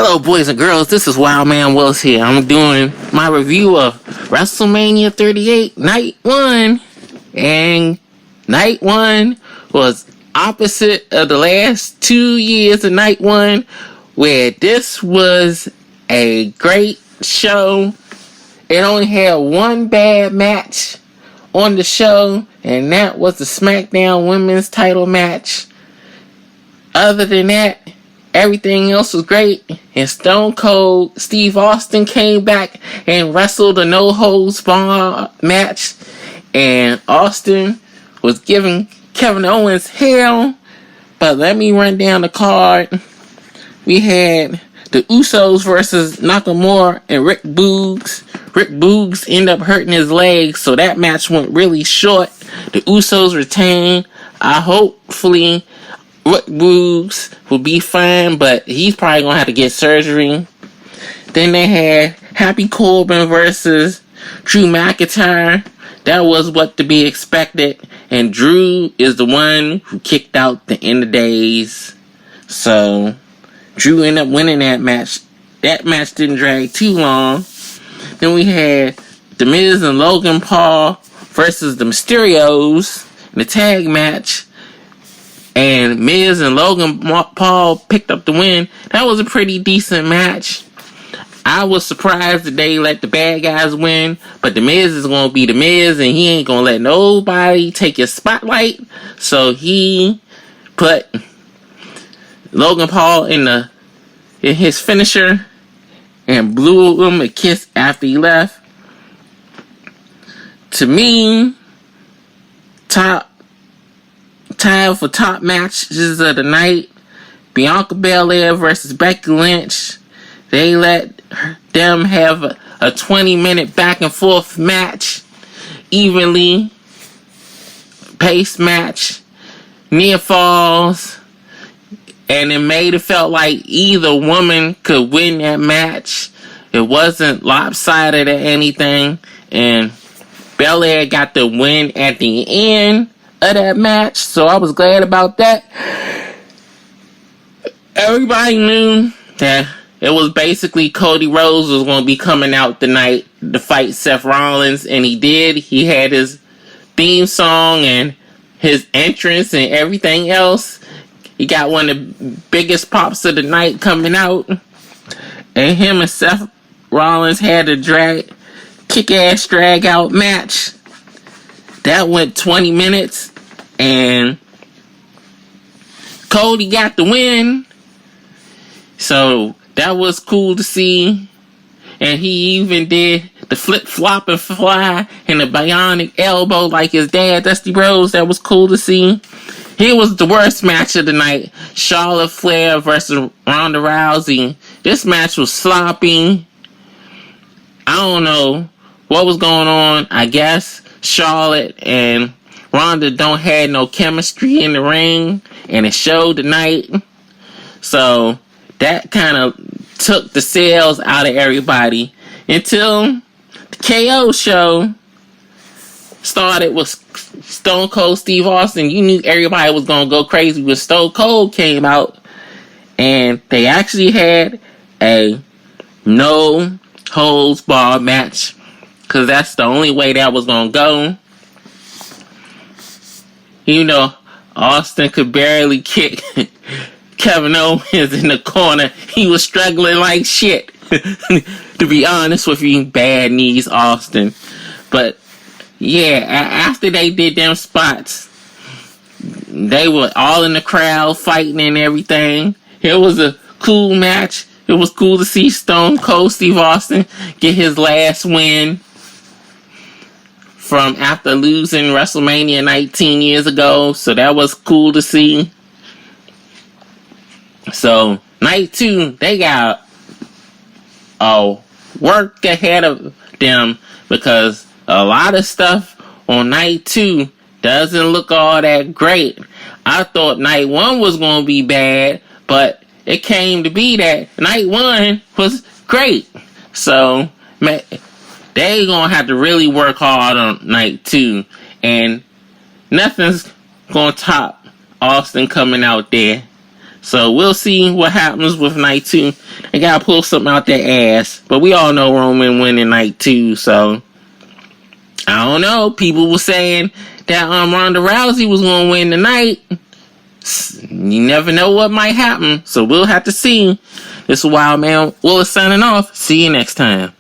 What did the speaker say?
Hello, boys and girls. This is Wild Man Wills here. I'm doing my review of WrestleMania 38 Night 1. And Night 1 was opposite of the last 2 years of Night 1, where this was a great show. It only had one bad match on the show, and that was the SmackDown Women's title match. Other than that, everything else was great, and Stone Cold Steve Austin came back and wrestled a no-holds-barred match, and Austin was giving Kevin Owens hell. But let me run down the card. We had the Usos versus Nakamura and Rick Boogs. Rick Boogs ended up hurting his legs, so that match went really short. The Usos retained. Hopefully Rick Boogs will be fine, but he's probably going to have to get surgery. Then they had Happy Corbin versus Drew McIntyre. That was what to be expected. And Drew is the one who kicked out the End of Days. So Drew ended up winning that match. That match didn't drag too long. Then we had The Miz and Logan Paul versus the Mysterios in the tag match. And Miz and Logan Paul picked up the win. That was a pretty decent match. I was surprised that they let the bad guys win, but the Miz is going to be the Miz, and he ain't going to let nobody take his spotlight. So he put Logan Paul in his finisher and blew him a kiss after he left. To me, time for top matches of the night: Bianca Belair versus Becky Lynch. They let them have a 20-minute back and forth match, evenly paced match, near falls, and it made it felt like either woman could win that match. It wasn't lopsided or anything, and Belair got the win at the end of that match, so I was glad about that. Everybody knew that it was basically Cody Rhodes was going to be coming out tonight to fight Seth Rollins, and he did. He had his theme song and his entrance and everything else. He got one of the biggest pops of the night coming out, and him and Seth Rollins had a kick-ass drag-out match. That went 20 minutes, and Cody got the win. So that was cool to see. And he even did the flip, flop, and fly and the bionic elbow like his dad, Dusty Rhodes. That was cool to see. Here was the worst match of the night: Charlotte Flair versus Ronda Rousey. This match was sloppy. I don't know what was going on. I guess Charlotte and Ronda don't have no chemistry in the ring, and it showed tonight. So that kind of took the sales out of everybody until the KO show started with Stone Cold Steve Austin. You knew everybody was going to go crazy when Stone Cold came out, and they actually had a no-holds-barred match, because that's the only way that was going to go. You know, Austin could barely kick Kevin Owens in the corner. He was struggling like shit. To be honest with you, bad knees, Austin. But yeah, after they did them spots, they were all in the crowd fighting and everything. It was a cool match. It was cool to see Stone Cold Steve Austin get his last win from after losing WrestleMania 19 years ago. So that was cool to see. So night 2, they got work ahead of them, because a lot of stuff on night 2 doesn't look all that great. I thought night 1 was going to be bad, but it came to be that night 1 was great. So they going to have to really work hard on night 2, and nothing's going to top Austin coming out there. So we'll see what happens with night 2. They gotta pull something out their ass. But we all know Roman winning night 2, so I don't know. People were saying that Ronda Rousey was gonna win tonight. You never know what might happen. So we'll have to see. This is Wild Man Willis signing off. See you next time.